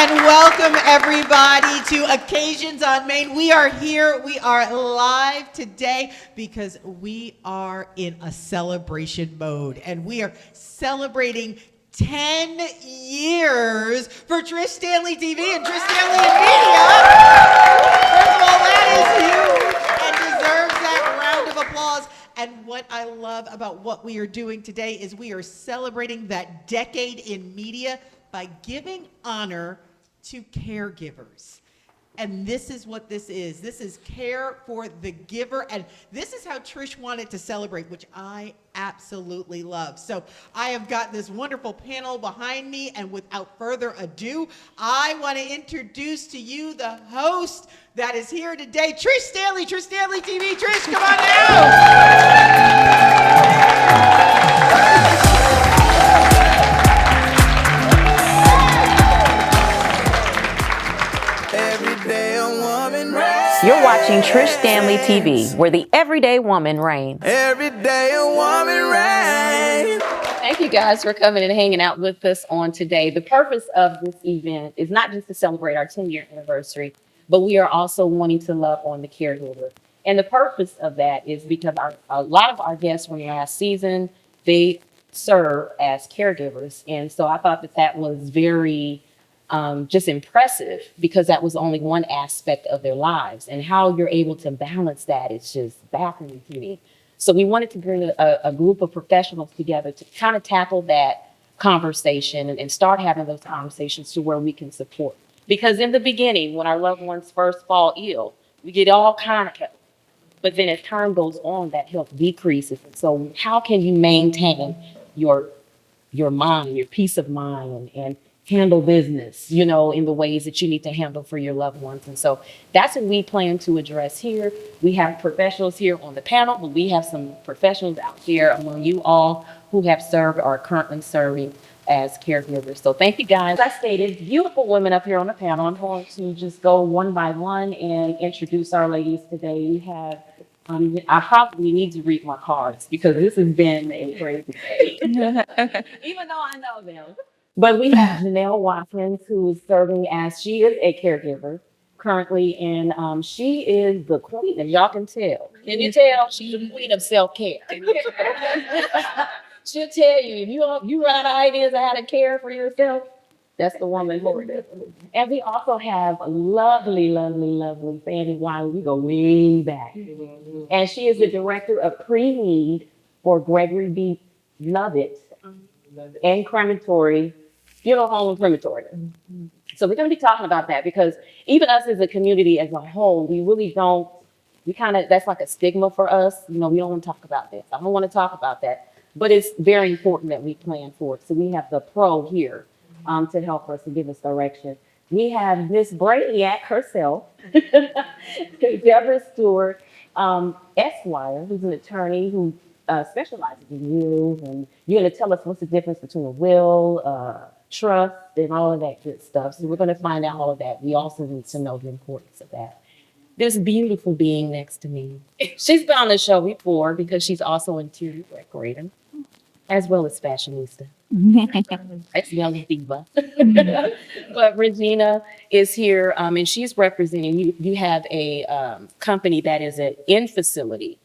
and welcome everybody to Occasions on Main. We are here, we are live today because we are in a celebration mode and we are celebrating 10 years for Trish Stanley TV and Trish Stanley in Media. First of all, that is huge and deserves that round of applause. And what I love about what we are doing today is we are celebrating that decade in media by giving honor to caregivers. And this is what this is. This is care for the giver. And this is how Trish wanted to celebrate, which I absolutely love. So I have got this wonderful panel behind me. And without further ado, I want to introduce to you the host that is here today, Trish Stanley TV. Trish, come on out. You're watching Trish Stanley TV, where the everyday woman reigns. Every day a woman reigns. Thank you guys for coming and hanging out with us on today. The purpose of this event is not just to celebrate our 10-year anniversary, but we are also wanting to love on the caregiver. And the purpose of that is because a lot of our guests from last season, they serve as caregivers. And so I thought that was very just impressive, because that was only one aspect of their lives, and how you're able to balance that is just baffling to me. So we wanted to bring a group of professionals together to kind of tackle that conversation and start having those conversations to where we can support. Because in the beginning, when our loved ones first fall ill, we get all kind of help. But then as time goes on, that help decreases. And so how can you maintain your mind, your peace of mind, and handle business, in the ways that you need to handle for your loved ones? And so that's what we plan to address here. We have professionals here on the panel, but we have some professionals out here among you all who have served or are currently serving as caregivers. So thank you guys. As I stated, beautiful women up here on the panel. I'm going to just go one by one and introduce our ladies today. We have, I probably need to read my cards because this has been a crazy day, even though I know them. But we have Janelle Watkins, who is serving as, she is a caregiver currently, and she is the queen, as y'all can tell. Can you tell? She's the queen of self-care. She'll tell you, if you run out of ideas of how to care for yourself, that's the woman for it. And we also have a lovely, lovely, lovely Fanny Wiley. We go way back. And she is the director of pre-need for Gregory B. Lovett and Crematory, Funeral Home and Crematory. So we're going to be talking about that, because even us as a community as a whole, we really don't, that's like a stigma for us. We don't want to talk about that. I don't want to talk about that, but it's very important that we plan for it. So we have the pro here to help us and give us direction. We have Miss Brainiac herself, Deborah Stewart, Esquire, who's an attorney who specializes in wills, and you're going to tell us what's the difference between a will, trust, and all of that good stuff. So we're going to find out all of that. We also need to know the importance of that. This beautiful being next to me, she's been on the show before because she's also interior decorator as well as fashionista. As well as diva. But Regina is here, and she's representing you. You have a company that is an in-facility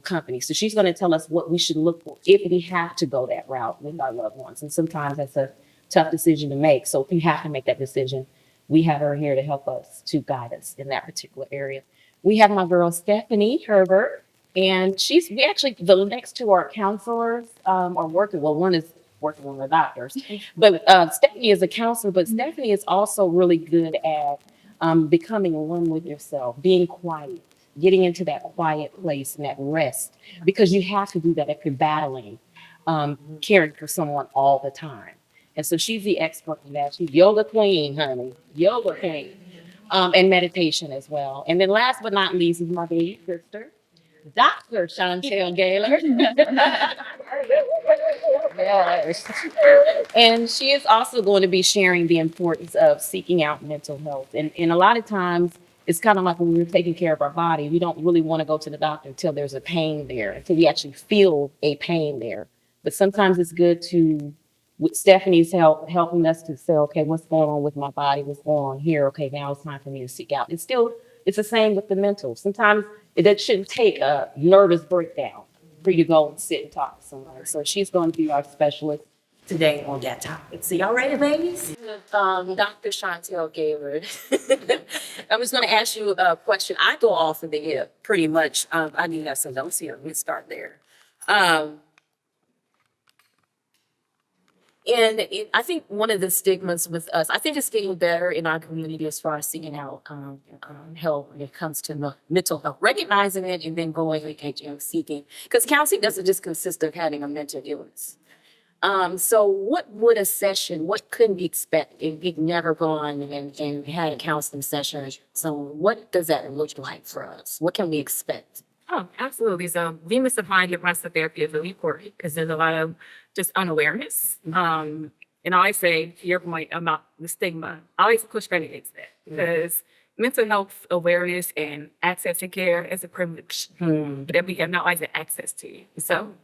company. So she's going to tell us what we should look for if we have to go that route with our loved ones. And sometimes that's a tough decision to make. So if we have to make that decision, we have her here to help us, to guide us in that particular area. We have my girl, Stephanie Herbert, and we actually, the next two are counselors, are working. Well, one is working on the doctors, but Stephanie is a counselor, but Stephanie is also really good at becoming one with yourself, being quiet, getting into that quiet place and that rest, because you have to do that if you're battling, caring for someone all the time. And so she's the expert in that. She's yoga queen, honey, yoga queen, and meditation as well. And then last but not least is my baby sister, Dr. Chantel Gaylor. Yes. And she is also going to be sharing the importance of seeking out mental health. And a lot of times, it's kind of like when we're taking care of our body, we don't really want to go to the doctor until there's a pain there, until we actually feel a pain there. But sometimes it's good to Stephanie's helping us to say, okay, what's going on with my body? What's going on here? Okay, now it's time for me to seek out. It's the same with the mental. Sometimes that shouldn't take a nervous breakdown for you to go and sit and talk to someone. So she's going to be our specialist today on that topic. So y'all ready, ladies? Dr. Chantel Gaylord. I was going to ask you a question. I go off of the hip pretty much. I need to have some notes here. Let me start there. I think one of the stigmas with us, I think it's getting better in our community as far as seeking out help when it comes to mental health, recognizing it and then going and seeking. Because counseling doesn't just consist of having a mental illness. So what would a session, what could we expect if we've never gone and had a counseling session? So what does that look like for us? What can we expect? Oh, absolutely. So demystifying your breast therapy is really important because there's a lot of just unawareness. And I always say, to your point about the stigma, I always push back against that because mental health awareness and access to care is a privilege that we have not always had access to. So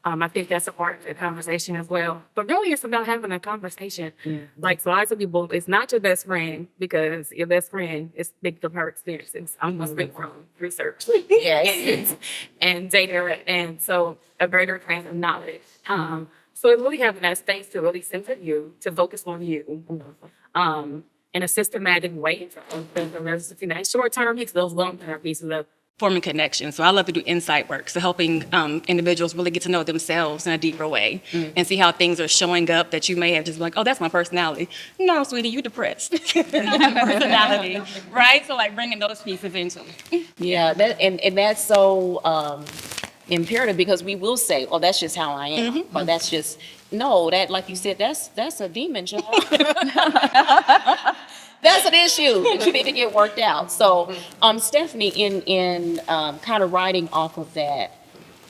I think that's a part of the conversation as well. But really, it's about having a conversation. Like, so lots of people, it's not your best friend because your best friend is big from her experiences. I'm going to speak from research Yes. and data. And so a greater kind of knowledge. So it's really having that space to really center you, to focus on you in a systematic way. Short-term pieces, those long-term pieces of forming connections. So I love to do insight work, so helping individuals really get to know themselves in a deeper way and see how things are showing up that you may have just been like, oh, that's my personality. No, sweetie, you depressed. Personality, right? So like bringing those pieces into it. Yeah, and that's so imperative because we will say, oh, that's just how I am. Or that's just, no, that, like you said, that's a demon, child. That's an issue that you need to get worked out. So, Stephanie, in kind of writing off of that,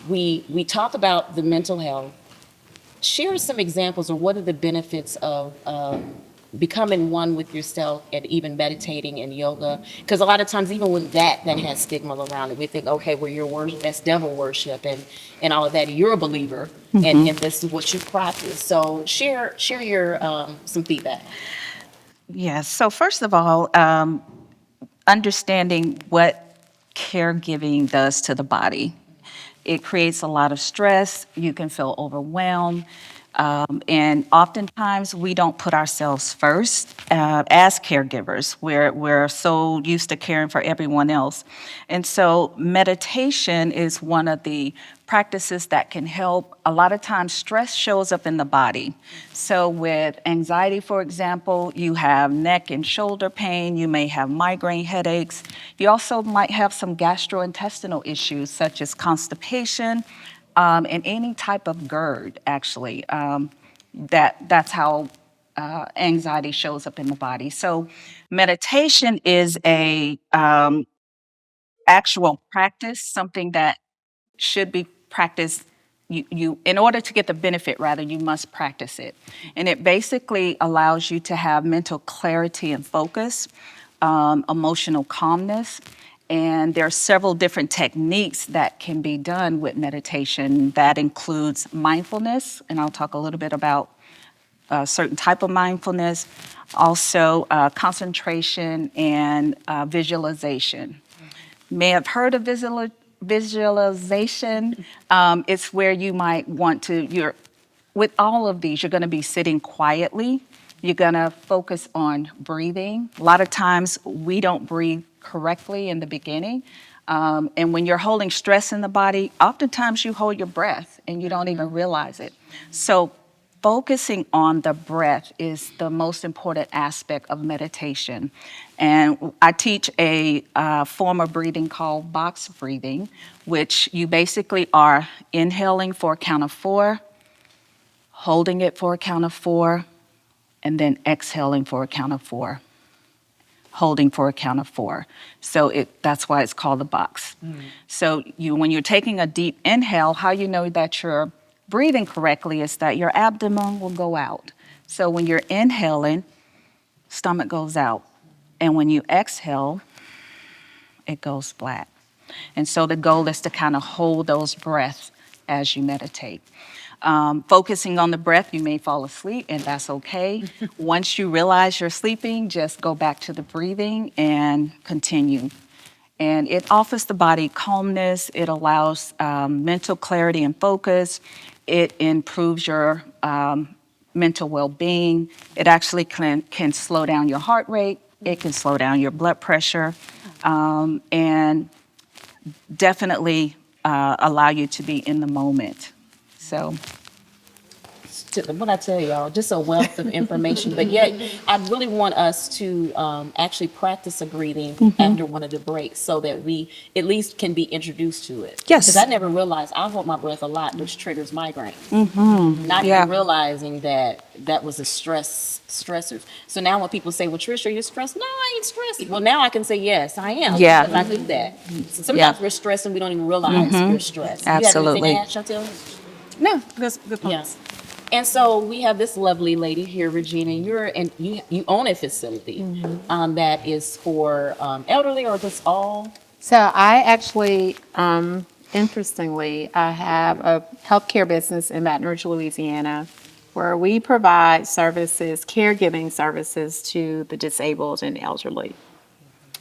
we talk about the mental health. Share some examples of what are the benefits of becoming one with yourself and even meditating and yoga. Because a lot of times, even with that has stigma around it. We think, okay, well, you're worship, that's devil worship and all of that. You're a believer, and this is what you practice. So share your some feedback. Yes. So first of all, understanding what caregiving does to the body. It creates a lot of stress. You can feel overwhelmed. And oftentimes we don't put ourselves first as caregivers. We're so used to caring for everyone else. And so meditation is one of the practices that can help. A lot of times stress shows up in the body. So with anxiety, for example, you have neck and shoulder pain, you may have migraine headaches. You also might have some gastrointestinal issues such as constipation, and any type of GERD, actually. That's how anxiety shows up in the body. So meditation is a actual practice, something that should be practiced. You in order to get the benefit, rather, you must practice it. And it basically allows you to have mental clarity and focus, emotional calmness. And there are several different techniques that can be done with meditation. That includes mindfulness, and I'll talk a little bit about a certain type of mindfulness, also concentration and visualization. May have heard of visualization. It's where you might want to, with all of these, you're going to be sitting quietly. You're going to focus on breathing. A lot of times we don't breathe correctly in the beginning. And when you're holding stress in the body, oftentimes you hold your breath and you don't even realize it. So focusing on the breath is the most important aspect of meditation. And I teach a form of breathing called box breathing, which you basically are inhaling for a count of 4, holding it for a count of 4, and then exhaling for a count of 4, holding for a count of 4. So that's why it's called the box. So when you're taking a deep inhale, how you know that you're breathing correctly is that your abdomen will go out. So when you're inhaling, stomach goes out. And when you exhale, it goes flat. And so the goal is to kind of hold those breaths as you meditate. Focusing on the breath, you may fall asleep, and that's okay. Once you realize you're sleeping, just go back to the breathing and continue. And it offers the body calmness, it allows mental clarity and focus, it improves your mental well-being. It actually can slow down your heart rate, it can slow down your blood pressure, and definitely allow you to be in the moment. So. What I tell y'all, just a wealth of information. But yet, I really want us to actually practice a breathing after one of the breaks, so that we at least can be introduced to it. Yes. Because I never realized I hold my breath a lot, which triggers migraine. Not Yeah. even realizing that that was a stressor. So now when people say, "Well, Trish, are you stressed?" No, I ain't stressed. Well, now I can say, "Yes, I am." Yeah. Because I do that. So sometimes Yeah. we're stressed and we don't even realize we're stressed. Absolutely. You have anything to add, Chantel? No, that's good point. Yes. And so we have this lovely lady here, Regina. You own a facility that is for elderly, or just all. So I actually, interestingly, I have a healthcare business in Baton Rouge, Louisiana, where we provide services, caregiving services to the disabled and elderly.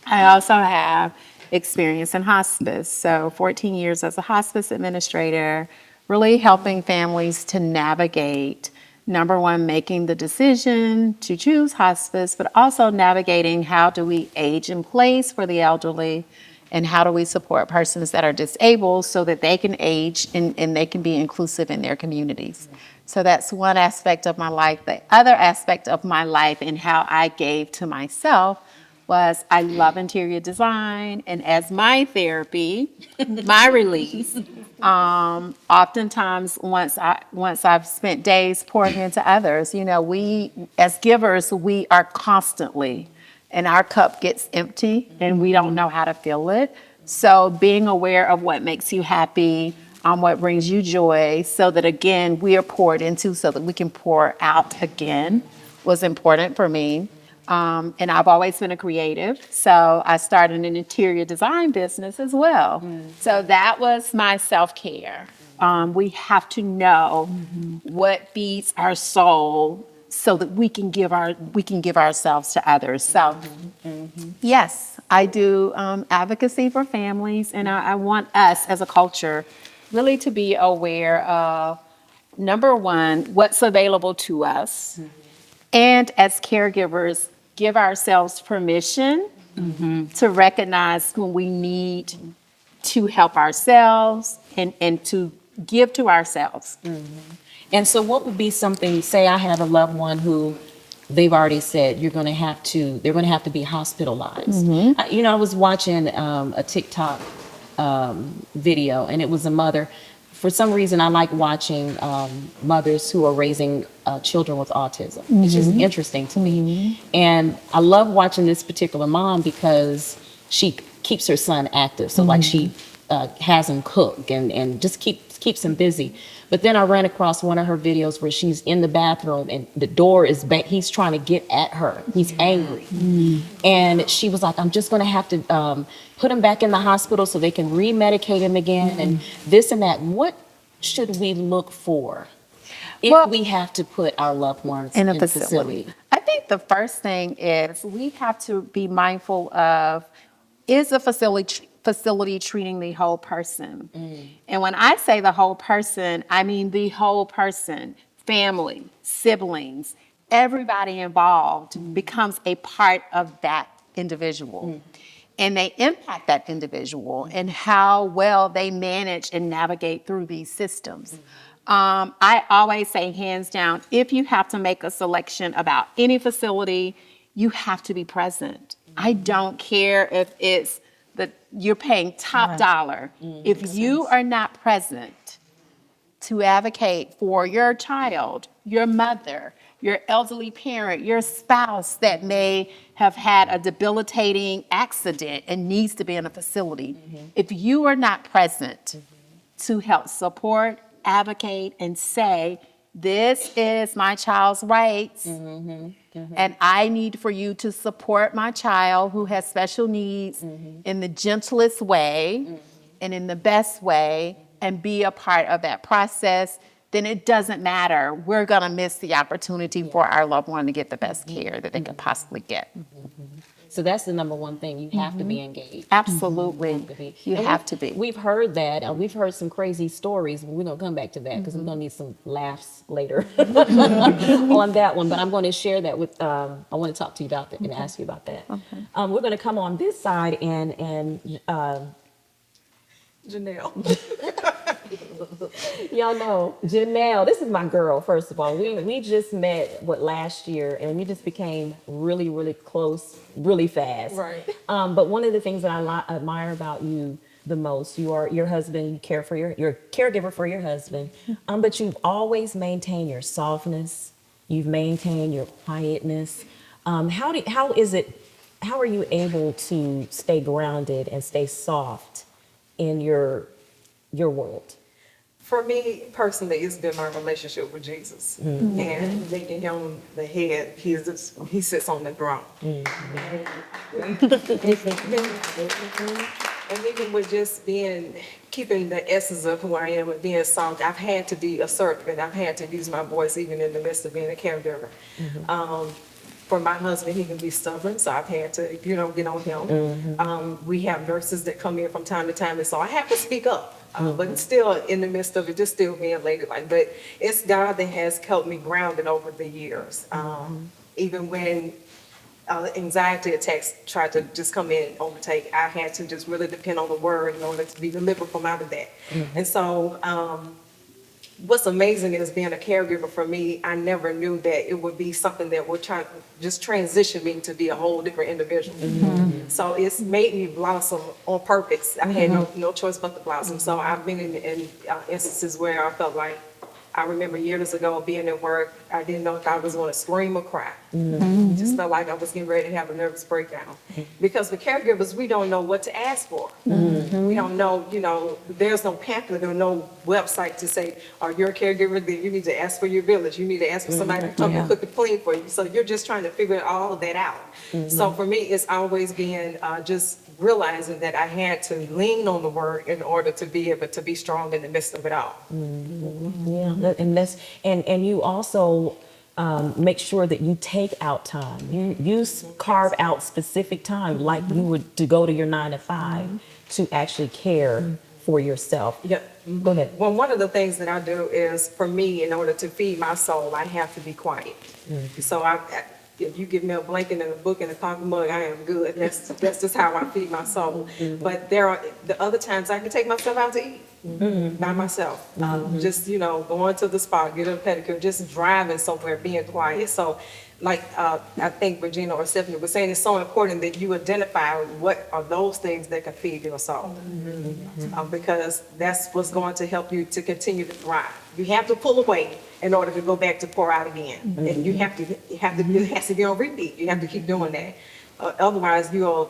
I also have experience in hospice. So 14 years as a hospice administrator, really helping families to navigate, number one, making the decision to choose hospice, but also navigating how do we age in place for the elderly, and how do we support persons that are disabled so that they can age and they can be inclusive in their communities. So that's one aspect of my life. The other aspect of my life and how I gave to myself was I love interior design, and as my therapy, my release, oftentimes once I've spent days pouring into others, you know, we as givers, we are constantly, and our cup gets empty and we don't know how to fill it. So being aware of what makes you happy, what brings you joy, so that again, we are poured into so that we can pour out again, was important for me. And I've always been a creative, so I started an interior design business as well. So that was my self-care. We have to know what feeds our soul so that we can give ourselves to others. So yes, I do advocacy for families, and I want us as a culture really to be aware of, number one, what's available to us, and as caregivers, give ourselves permission to recognize when we need to help ourselves and to give to ourselves. And so what would be something, say I have a loved one who they've already said they're going to have to be hospitalized. I was watching a TikTok video, and it was a mother. For some reason, I like watching mothers who are raising children with autism. It's just interesting to me. And I love watching this particular mom because she keeps her son active. So like she has him cook and just keeps him busy. But then I ran across one of her videos where she's in the bathroom and the door is back. He's trying to get at her. He's angry. And she was like, I'm just going to have to put him back in the hospital so they can remedicate him again and this and that. What should we look for if we have to put our loved ones In a facility. I think the first thing is we have to be mindful of, is a facility treating the whole person? And when I say the whole person, I mean the whole person, family, siblings, everybody involved becomes a part of that individual. And they impact that individual and how well they manage and navigate through these systems. I always say, hands down, if you have to make a selection about any facility, you have to be present. I don't care if it's you're paying top dollar. If you are not present to advocate for your child, your mother, your elderly parent, your spouse that may have had a debilitating accident and needs to be in a facility, if you are not present to help support, advocate, and say, this is my child's rights, and I need for you to support my child who has special needs in the gentlest way and in the best way, and be a part of that process, then it doesn't matter. We're going to miss the opportunity for our loved one to get the best care that they could possibly get. So that's the number one thing. You have to be engaged. Absolutely. You And have to be. We've heard that. We've heard some crazy stories. We're going to come back to that because we're going to need some laughs later on that one. But I'm going to share that with, I want to talk to you about that and ask you about that. We're going to come on this side and Janelle. y'all know Janelle, this is my girl, first of all. We just met, last year, and we just became really, really close really fast. Right. But one of the things that I admire about you the most, you are your husband, you care for you're a caregiver for your husband, but you've always maintained your softness, you've maintained your quietness. How are you able to stay grounded and stay soft in your world? For me personally, it's been my relationship with Jesus and making him the head. He sits on the throne. And even with just keeping the essence of who I am and being soft, I've had to be assertive and I've had to use my voice even in the midst of being a caregiver. For my husband, he can be stubborn, so I've had to, get on him. We have nurses that come in from time to time, and so I have to speak up. But it's still in the midst of it, just still being ladylike. But it's God that has helped me grounded over the years. Even when anxiety attacks tried to just come in and overtake, I had to just really depend on the word in order to be delivered from out of that. And so what's amazing is being a caregiver for me, I never knew that it would be something that would try just transition me to be a whole different individual. So it's made me blossom on purpose. I had no choice but to blossom. So I've been in instances where I felt like, I remember years ago being at work, I didn't know if I was going to scream or cry. Just felt like I was getting ready to have a nervous breakdown. Because for caregivers, we don't know what to ask for. We don't know, there's no pamphlet or no website to say, are you a caregiver? Then you need to ask for your village. You need to ask for somebody to come and cook and clean for you. So you're just trying to figure all of that out. So for me, it's always been just realizing that I had to lean on the word in order to be able to be strong in the midst of it all. Yeah, and you also make sure that you take out time. You carve out specific time, like you would to go to your 9 to 5 to actually care for yourself. Yeah. Go ahead. Well, one of the things that I do is, for me, in order to feed my soul, I have to be quiet. So if you give me a blanket and a book and a coffee mug, I am good. That's just how I feed my soul. But there are the other times I can take myself out to eat by myself. Just, going to the spa, get a pedicure, just driving somewhere, being quiet. So like I think Regina or Stephanie was saying, it's so important that you identify what are those things that can feed your soul. Because that's what's going to help you to continue to thrive. You have to pull away in order to go back to pour out again. And it has to be on repeat. You have to keep doing that. Otherwise, you'll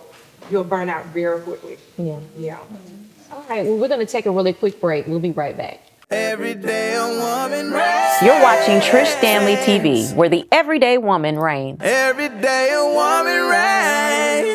burn out very quickly. Yeah. All right, well, we're going to take a really quick break. We'll be right back. Every day a woman reigns. You're watching Trish Stanley TV, where the everyday woman reigns. Every day a woman reigns.